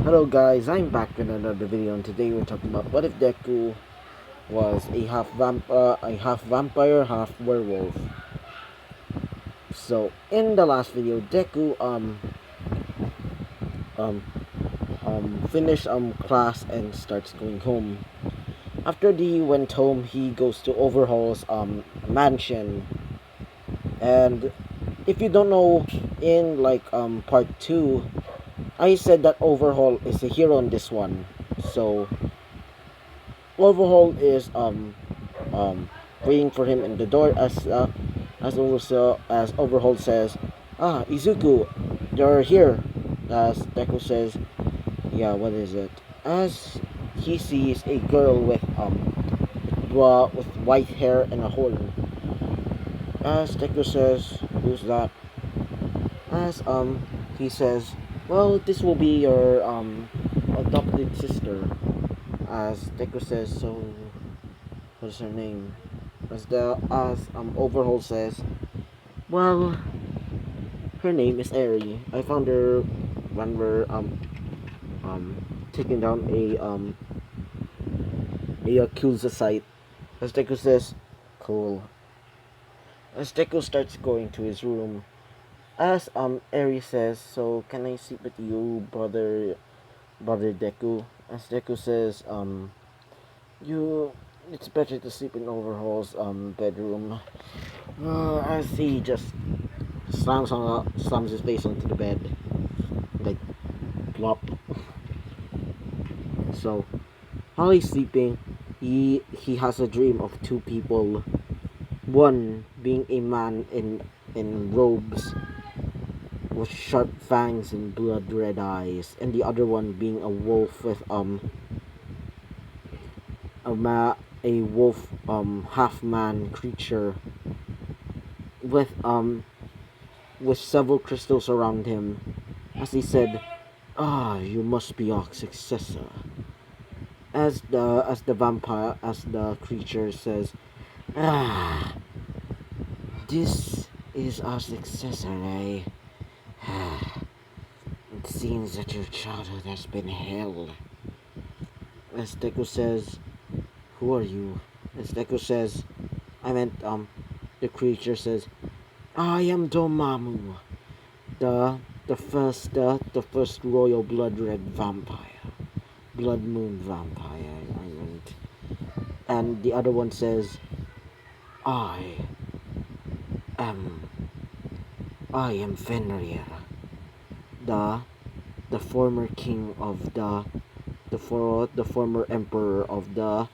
Hello guys, I'm back with another video, and today we're talking about what if Deku was a half vampire, half werewolf. So in the last video, Deku um finished class and starts going home. After he went home, he goes to Overhaul's mansion. And if you don't know, in part 2, I said that Overhaul is a hero in this one. So Overhaul is waiting for him in the door as Overhaul says, Izuku, you're here. As Deku says, yeah, what is it? As he sees a girl with white hair and a horn. As Deku says, who's that? As he says, well, this will be your adopted sister. As Deku says, so what's her name? As Overhaul says, well, her name is Eri. I found her when we're taking down a Yakuza site. As Deku says, cool. As Deku starts going to his room, as Eri says, so can I sleep with you, brother Deku? As Deku says, you it's better to sleep in Overhaul's bedroom. As he just slams his face onto the bed, like plop. So while he's sleeping, he has a dream of two people. One being a man in robes with sharp fangs and blood red eyes, and the other one being a wolf with a wolf half man creature with several crystals around him. As he said, you must be our successor. As the creature says, this is our successor, eh? It seems that your childhood has been hell. As Deku says, who are you? As Deku says, the creature says, I am Dormammu, the first royal blood red vampire, blood moon vampire. And the other one says, I am I am Fenrir, the the former king of the former emperor of the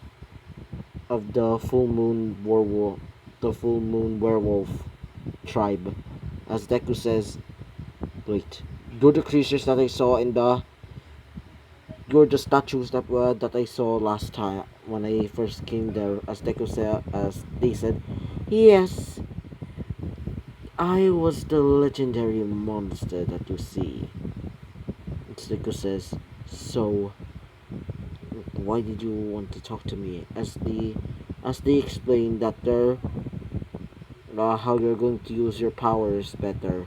full moon werewolf tribe. As Deku says, wait, you're the creatures that I saw you're the statues that I saw last time when I first came there. As Deku said, as they said, yes, I was the legendary monster that you see. As Deku says, so why did you want to talk to me? As they explain that they're how you're going to use your powers better,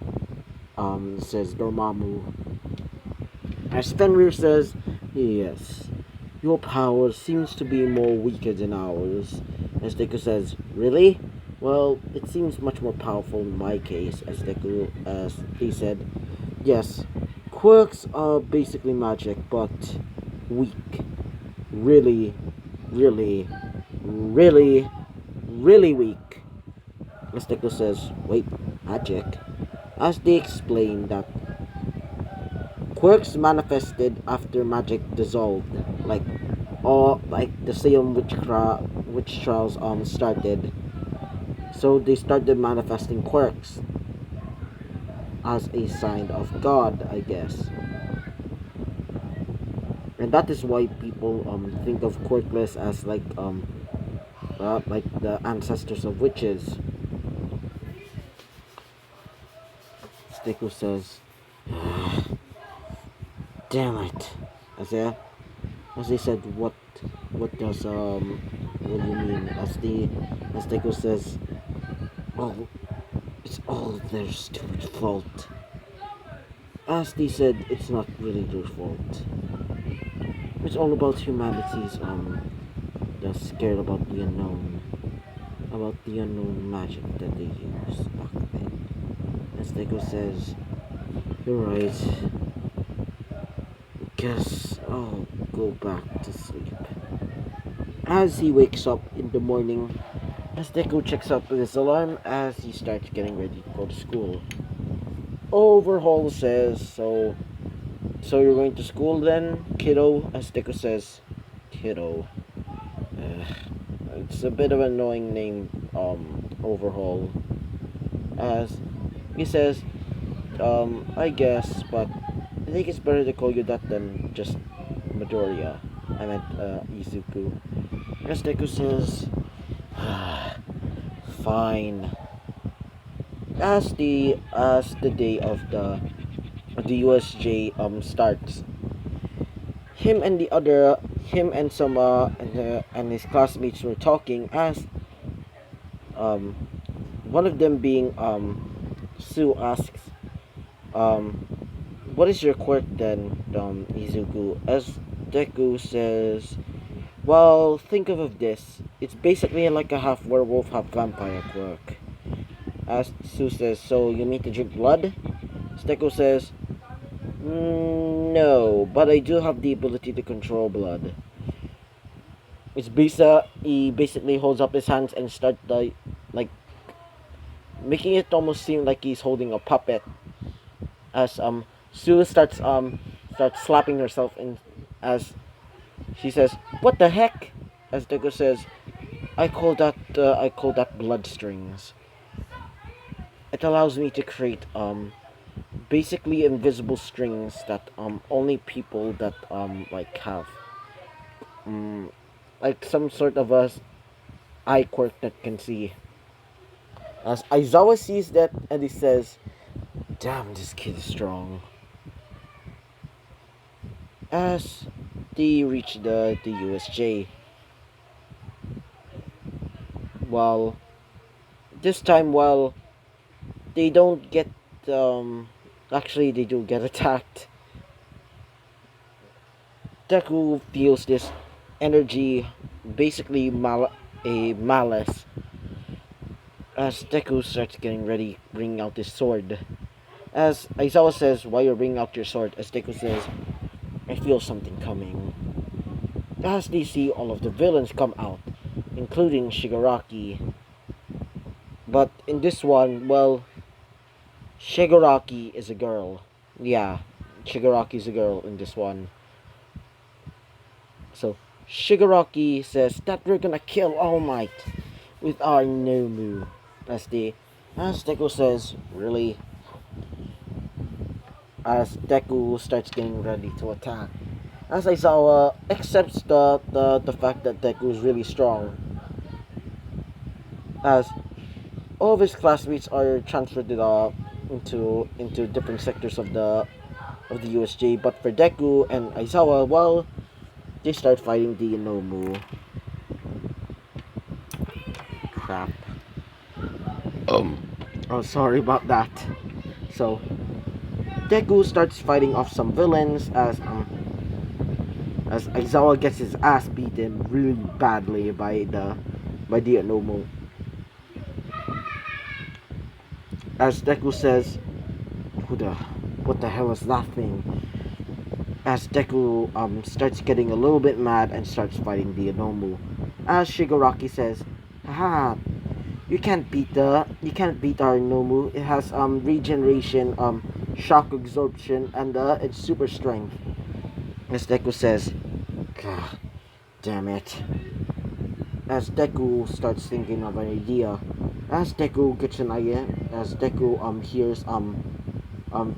says Dormammu. As Fenrir says, yes, your power seems to be more weaker than ours. As Deku says, really? Well, it seems much more powerful in my case. As he said, yes, quirks are basically magic, but weak. Really, really, really, really weak. As Deku says, wait, magic? As they explain that quirks manifested after magic dissolved, like the Salem witch trials started. So they started manifesting quirks as a sign of God, I guess. And that is why people think of quirkless as like the ancestors of witches. Stickle says, damn it. As they said, what do you mean? As Deku says, oh, it's all their stupid fault. As they said, it's not really their fault. It's all about humanity's they're scared about the unknown magic that they used back then. As Deku says, you're right. Guess I'll go back to sleep. As he wakes up in the morning, as Deku checks up his alarm as he starts getting ready to go to school. Overhaul says, so you're going to school then, kiddo? As Deku says, kiddo. It's a bit of an annoying name, Overhaul. As he says, I guess, but I think it's better to call you that than just Midoriya. I meant, Izuku. As Deku says, fine. As the day of the USJ starts, him and some and his classmates were talking as um one of them being Sue asks um what is your quirk then, Izuku? As Deku says, well, think of this. It's basically like a half werewolf, half vampire quirk. As Sue says, so you mean to drink blood? Deku says, no, but I do have the ability to control blood. He basically holds up his hands and start like making it almost seem like he's holding a puppet. As Sue starts slapping herself in as she says, "What the heck?" As Deku says, I call that blood strings. It allows me to create basically invisible strings that only people that like have like some sort of a eye quirk that can see. As Aizawa sees that and he says, damn, this kid is strong. As they reach the USJ, well, this time, well, they don't get, actually they do get attacked. Deku feels this energy, basically a malice, as Deku starts getting ready, bringing out his sword. As Aizawa says, why you're bringing out your sword? As Deku says, I feel something coming. As they see all of the villains come out, including Shigaraki. But in this one, well, Shigaraki is a girl. Yeah, Shigaraki is a girl in this one. So, Shigaraki says that we're gonna kill All Might with our Nomu. As Deku says, really? As Deku starts getting ready to attack. As Aizawa accepts the fact that Deku is really strong. As all of his classmates are transferred into different sectors of the USJ, but for Deku and Aizawa, well, they start fighting the Inomu. Crap. Oh, sorry about that. So, Deku starts fighting off some villains as Aizawa gets his ass beaten really badly by the Inomu. As Deku says, what the hell is that thing? As Deku starts getting a little bit mad and starts fighting the Inomu. As Shigaraki says, haha, you can't beat our Inomu. It has regeneration, shock absorption, and it's super strength. As Deku says, God damn it. As Deku starts thinking of an idea, as Deku gets an idea, as Deku hears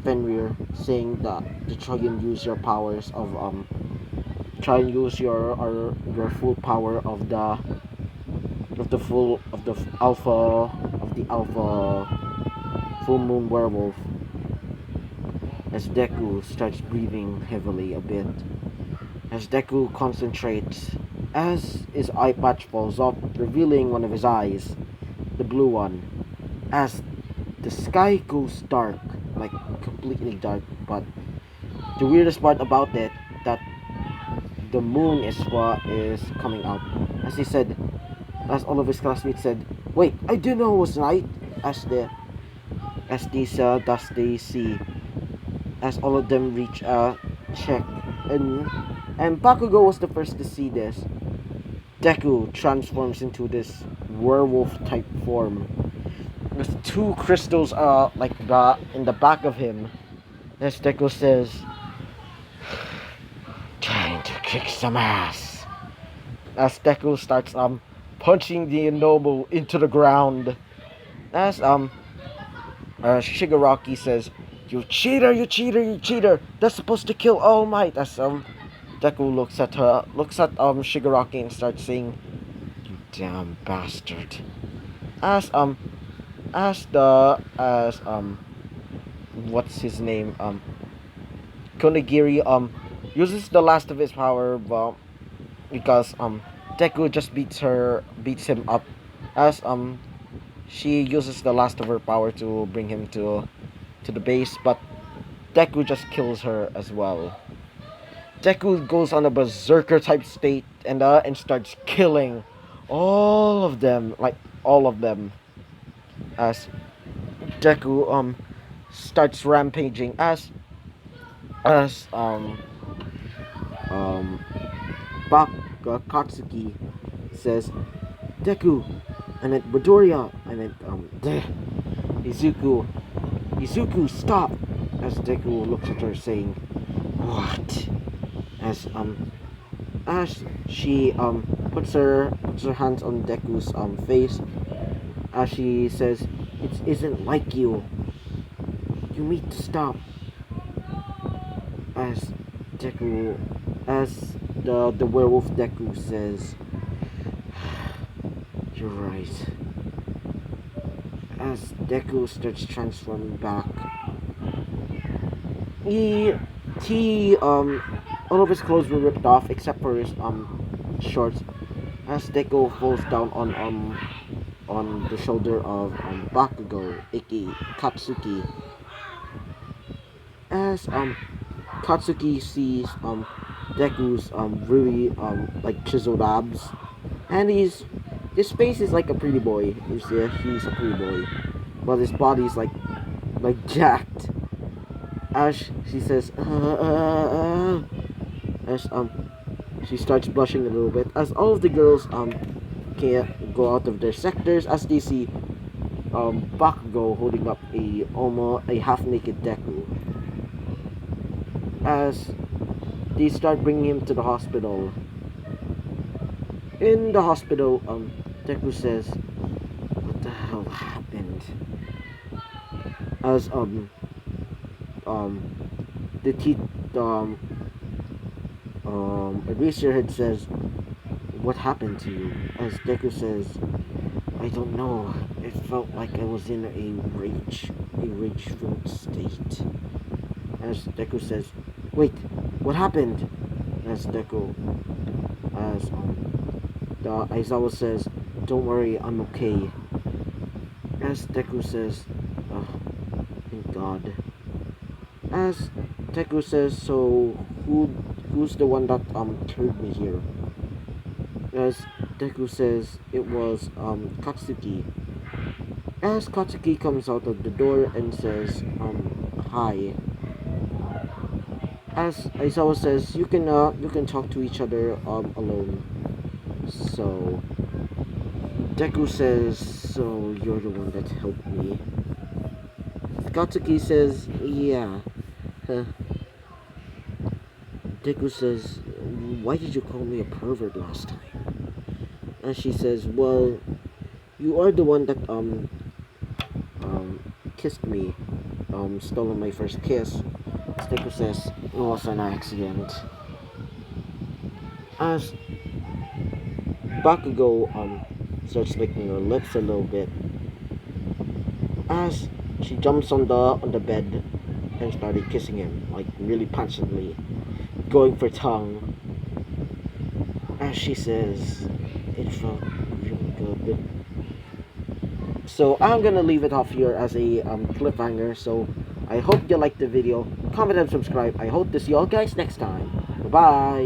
Fenrir saying that to try and use your powers of try and use your full power of the alpha full moon werewolf. As Deku starts breathing heavily a bit, as Deku concentrates, as his eye patch falls off, revealing one of his eyes, the blue one. As the sky goes dark, like completely dark. But the weirdest part about it, that the moon is what is coming out. As he said, as all of his classmates said, "Wait, I didn't know it was night." As the as these dust they see, as all of them reach check, and Bakugo was the first to see this. Deku transforms into this werewolf type form with two crystals like in the back of him. As Deku says, "Trying to kick some ass." As Deku starts punching the Inobu into the ground. As Shigaraki says, "You cheater, you cheater, you cheater! That's supposed to kill All Might." As Deku looks at Shigaraki and starts saying, "You damn bastard." As what's his name? Konigiri uses the last of his power, because Deku just beats him up. As she uses the last of her power to bring him to the base, but Deku just kills her as well. Deku goes on a berserker type state and starts killing all of them, like all of them. As Deku starts rampaging, as um Bak Katsuki says, "Deku," and then Midoriya, and then Izuku, stop! As Deku looks at her saying, "What?" As she puts her hands on Deku's face, as she says, "It isn't like you. You need to stop." As Deku, as the werewolf Deku says, "You're right." As Deku starts transforming back, he all of his clothes were ripped off except for his shorts. As Deku falls down on the shoulder of Bakugo, aka Katsuki. As Katsuki sees Deku's really like chiseled abs, and his face is like a pretty boy. He's a pretty boy, but his body's like jacked. As she says, as she starts blushing a little bit, as all of the girls can go out of their sectors, as they see Bakugo holding up a half naked Deku. As they start bringing him to the hospital. In the hospital, Deku says, "What the hell happened?" As the teeth Eraserhead says, "What happened to you?" As Deku says, "I don't know. It felt like I was in a rageful state." As Deku says, "Wait, what happened?" As Aizawa says, "Don't worry, I'm okay." As Deku says, "Oh, thank God." As Deku says, "So who's the one that turned me here?" As Deku says, "It was Katsuki." As Katsuki comes out of the door and says, "Hi." As Aizawa says, you can talk to each other alone." So Deku says, "So you're the one that helped me." Katsuki says, "Yeah." Huh. Deku says, "Why did you call me a pervert last time?" And she says, "Well, you are the one that kissed me, stolen my first kiss." Deku says, "It was an accident." As Bakugo starts licking her lips a little bit, as she jumps on the bed and started kissing him, like really passionately, going for tongue. As she says, "It felt really good." So I'm gonna leave it off here as a cliffhanger. So I hope you liked the video. Comment and subscribe. I hope to see you all guys next time. Bye bye.